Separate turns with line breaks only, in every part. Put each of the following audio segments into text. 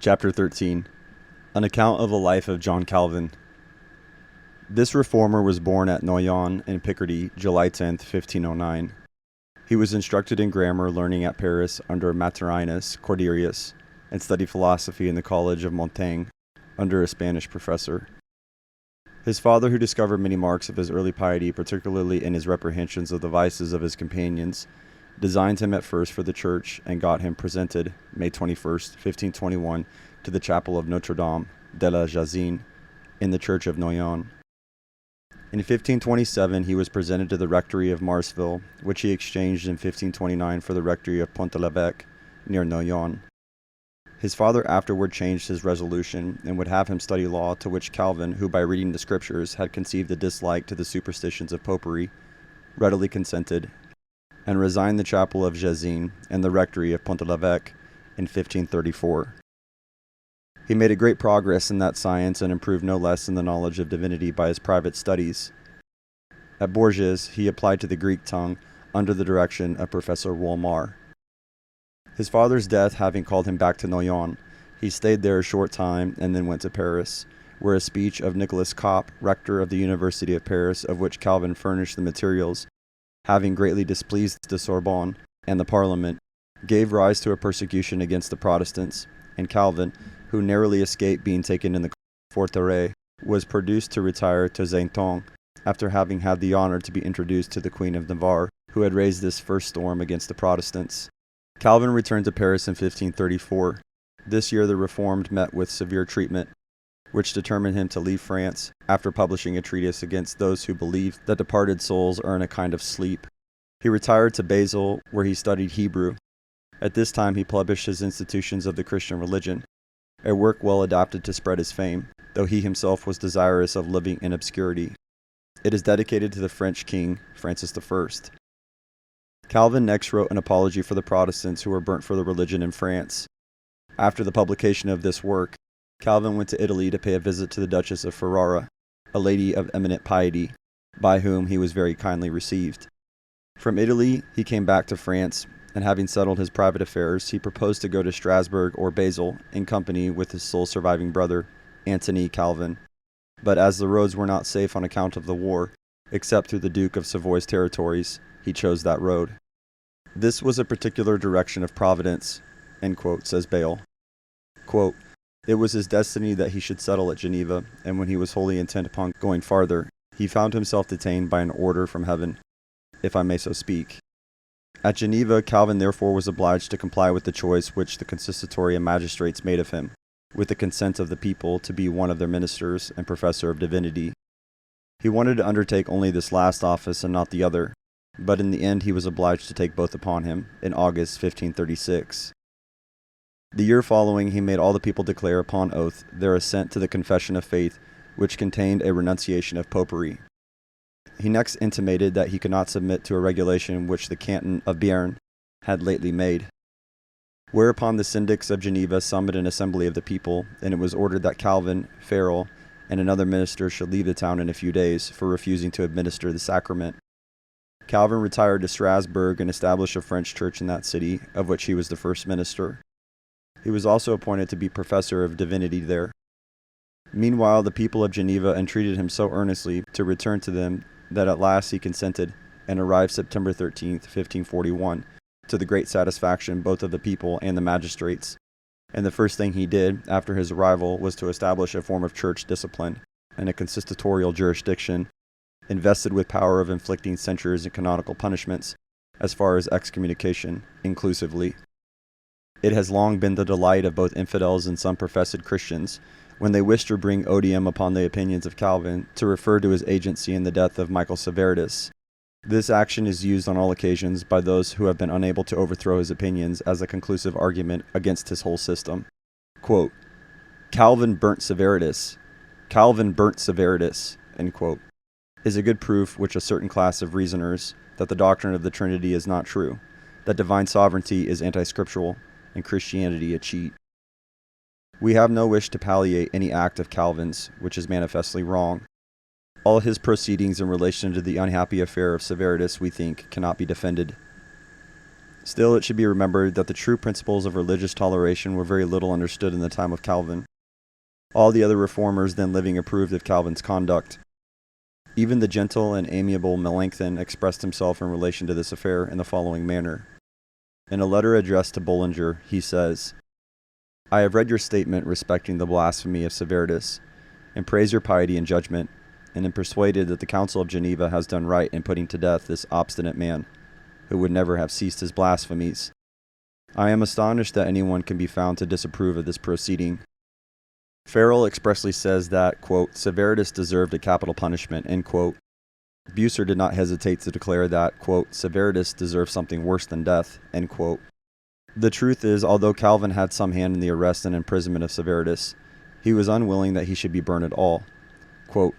Chapter 13. An Account of the Life of John Calvin. This reformer was born at Noyon in Picardy, July 10, 1509. He was instructed in grammar learning at Paris under Martyrs Corderius, and studied philosophy in the College of Montaigne under a Spanish professor. His father, who discovered many marks of his early piety, particularly in his reprehensions of the vices of his companions, designed him at first for the church and got him presented, May 21st, 1521, to the chapel of Notre Dame de la Jazine in the church of Noyon. In 1527, he was presented to the rectory of Marsville, which he exchanged in 1529 for the rectory of Pont-l'Evêque near Noyon. His father afterward changed his resolution and would have him study law, to which Calvin, who by reading the scriptures had conceived a dislike to the superstitions of popery, readily consented, and resigned the chapel of Jazine and the rectory of Pont-l'Evêque in 1534. He made a great progress in that science and improved no less in the knowledge of divinity by his private studies. At Bourges, he applied to the Greek tongue under the direction of Professor Wolmar. His father's death having called him back to Noyon, he stayed there a short time and then went to Paris, where a speech of Nicolas Cop, rector of the University of Paris, of which Calvin furnished the materials, having greatly displeased the Sorbonne and the Parliament, gave rise to a persecution against the Protestants, and Calvin, who narrowly escaped being taken in the Forterre, was produced to retire to Saintonge, after having had the honor to be introduced to the Queen of Navarre, who had raised this first storm against the Protestants. Calvin returned to Paris in 1534. This year the Reformed met with severe treatment, which determined him to leave France, after publishing a treatise against those who believe that departed souls are in a kind of sleep. He retired to Basel, where he studied Hebrew. At this time he published his Institutions of the Christian Religion, a work well adapted to spread his fame, though he himself was desirous of living in obscurity. It is dedicated to the French king, Francis I. Calvin next wrote an apology for the Protestants who were burnt for the religion in France. After the publication of this work, Calvin went to Italy to pay a visit to the Duchess of Ferrara, a lady of eminent piety, by whom he was very kindly received. From Italy, he came back to France, and having settled his private affairs, he proposed to go to Strasbourg or Basel in company with his sole surviving brother, Antony Calvin. But as the roads were not safe on account of the war, except through the Duke of Savoy's territories, he chose that road. This was a particular direction of Providence, end quote, says Bale. Quote, it was his destiny that he should settle at Geneva, and when he was wholly intent upon going farther, he found himself detained by an order from heaven, if I may so speak. At Geneva, Calvin therefore was obliged to comply with the choice which the consistory and magistrates made of him, with the consent of the people, to be one of their ministers and professor of divinity. He wanted to undertake only this last office and not the other, but in the end he was obliged to take both upon him, in August 1536. The year following, he made all the people declare upon oath their assent to the confession of faith, which contained a renunciation of popery. He next intimated that he could not submit to a regulation which the canton of Béarn had lately made. Whereupon the syndics of Geneva summoned an assembly of the people, and it was ordered that Calvin, Farel, and another minister should leave the town in a few days for refusing to administer the sacrament. Calvin retired to Strasbourg and established a French church in that city, of which he was the first minister. He was also appointed to be professor of divinity there. Meanwhile, the people of Geneva entreated him so earnestly to return to them that at last he consented, and arrived September 13, 1541, to the great satisfaction both of the people and the magistrates. And the first thing he did after his arrival was to establish a form of church discipline and a consistotorial jurisdiction, invested with power of inflicting censures and canonical punishments, as far as excommunication, inclusively. It has long been the delight of both infidels and some professed Christians, when they wish to bring odium upon the opinions of Calvin, to refer to his agency in the death of Michael Servetus. This action is used on all occasions by those who have been unable to overthrow his opinions as a conclusive argument against his whole system. Quote, Calvin burnt Servetus. Calvin burnt Servetus, end quote, is a good proof which a certain class of reasoners that the doctrine of the Trinity is not true, that divine sovereignty is anti-scriptural, and Christianity a cheat. We have no wish to palliate any act of Calvin's which is manifestly wrong. All his proceedings in relation to the unhappy affair of Servetus, we think, cannot be defended. Still, it should be remembered that the true principles of religious toleration were very little understood in the time of Calvin. All the other reformers then living approved of Calvin's conduct. Even the gentle and amiable Melanchthon expressed himself in relation to this affair in the following manner. In a letter addressed to Bullinger, he says, "I have read your statement respecting the blasphemy of Severitus, and praise your piety and judgment, and am persuaded that the Council of Geneva has done right in putting to death this obstinate man, who would never have ceased his blasphemies. I am astonished that anyone can be found to disapprove of this proceeding." Farrell expressly says that, quote, "Severitus deserved a capital punishment," end quote. Bucer did not hesitate to declare that, quote, "Severitus deserved something worse than death," end quote. The truth is, although Calvin had some hand in the arrest and imprisonment of Severitus, he was unwilling that he should be burned at all. Quote,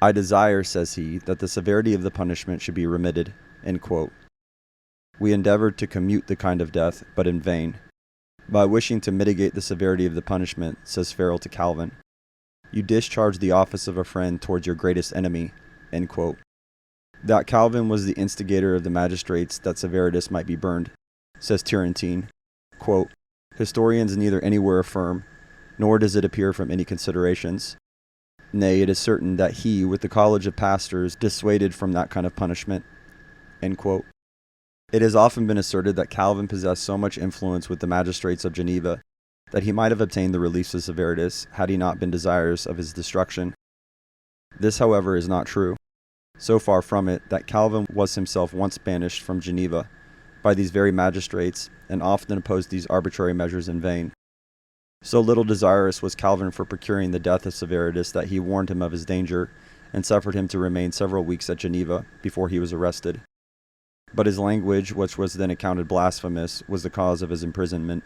"I desire," says he, "that the severity of the punishment should be remitted," end quote. We endeavored to commute the kind of death, but in vain. By wishing to mitigate the severity of the punishment, says Farrell to Calvin, "you discharge the office of a friend towards your greatest enemy," end quote. That Calvin was the instigator of the magistrates that Severitus might be burned, says Turrentine, quote, "Historians neither anywhere affirm, nor does it appear from any considerations. Nay, it is certain that he, with the college of pastors, dissuaded from that kind of punishment," end quote. It has often been asserted that Calvin possessed so much influence with the magistrates of Geneva that he might have obtained the release of Severitus had he not been desirous of his destruction. This, however, is not true. So far from it, that Calvin was himself once banished from Geneva by these very magistrates, and often opposed these arbitrary measures in vain. So little desirous was Calvin for procuring the death of Severitus that he warned him of his danger, and suffered him to remain several weeks at Geneva before he was arrested. But his language, which was then accounted blasphemous, was the cause of his imprisonment.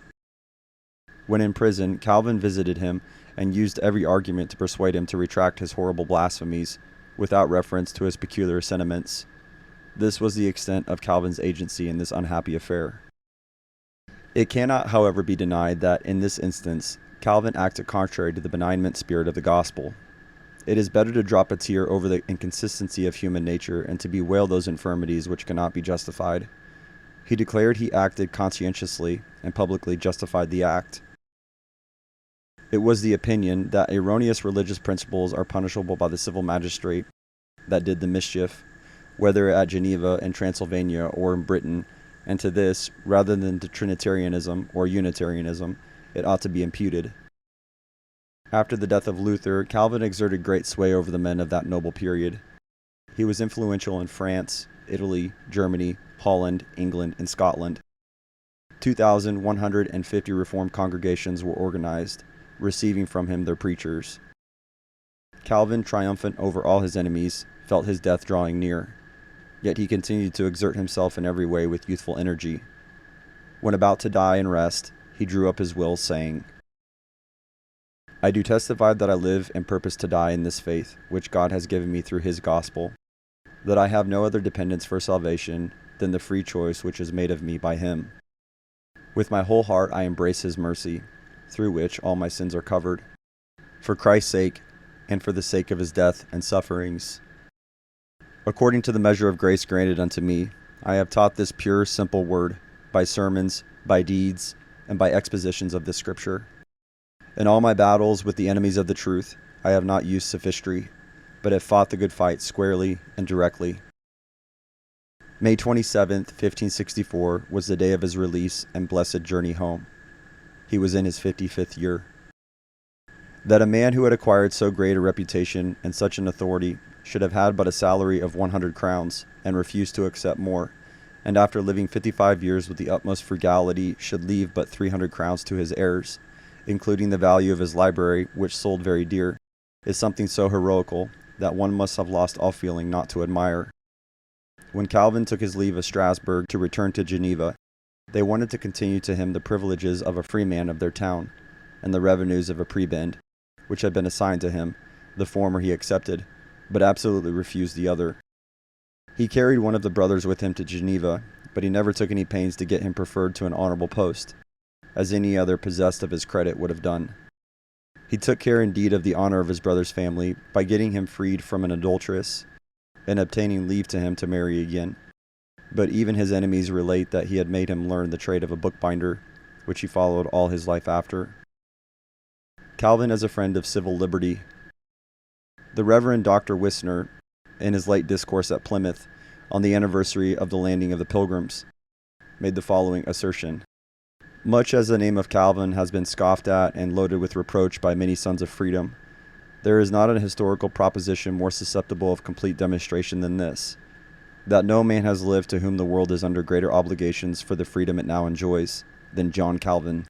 When in prison, Calvin visited him and used every argument to persuade him to retract his horrible blasphemies, without reference to his peculiar sentiments. This was the extent of Calvin's agency in this unhappy affair. It cannot, however, be denied that, in this instance, Calvin acted contrary to the benignant spirit of the gospel. It is better to drop a tear over the inconsistency of human nature and to bewail those infirmities which cannot be justified. He declared he acted conscientiously and publicly justified the act. It was the opinion that erroneous religious principles are punishable by the civil magistrate that did the mischief, whether at Geneva, in Transylvania, or in Britain, and to this, rather than to Trinitarianism or Unitarianism, it ought to be imputed. After the death of Luther, Calvin exerted great sway over the men of that noble period. He was influential in France, Italy, Germany, Holland, England, and Scotland. 2,150 Reformed congregations were organized, receiving from him their preachers. Calvin, triumphant over all his enemies, felt his death drawing near, yet he continued to exert himself in every way with youthful energy. When about to die and rest, he drew up his will, saying, "I do testify that I live and purpose to die in this faith, which God has given me through his gospel, that I have no other dependence for salvation than the free choice which is made of me by him. With my whole heart I embrace his mercy, through which all my sins are covered. For Christ's sake, and for the sake of his death and sufferings, according to the measure of grace granted unto me, I have taught this pure, simple word, by sermons, by deeds, and by expositions of this scripture. In all my battles with the enemies of the truth, I have not used sophistry, but have fought the good fight squarely and directly." May 27th, 1564 was the day of his release and blessed journey home. He was in his 55th year. That a man who had acquired so great a reputation and such an authority should have had but a salary of 100 crowns, and refused to accept more, and after living 55 years with the utmost frugality should leave but 300 crowns to his heirs, including the value of his library, which sold very dear, is something so heroical that one must have lost all feeling not to admire. When Calvin took his leave of Strasbourg to return to Geneva, they wanted to continue to him the privileges of a freeman of their town, and the revenues of a prebend, which had been assigned to him. The former he accepted, but absolutely refused the other. He carried one of the brothers with him to Geneva, but he never took any pains to get him preferred to an honorable post, as any other possessed of his credit would have done. He took care indeed of the honor of his brother's family by getting him freed from an adulteress, and obtaining leave to him to marry again. but even his enemies relate that he had made him learn the trade of a bookbinder, which he followed all his life after. Calvin as a friend of civil liberty. The Reverend Dr. Wisner, in his late discourse at Plymouth on the anniversary of the landing of the Pilgrims, made the following assertion. Much as the name of Calvin has been scoffed at and loaded with reproach by many sons of freedom, there is not an historical proposition more susceptible of complete demonstration than this, that no man has lived to whom the world is under greater obligations for the freedom it now enjoys than John Calvin.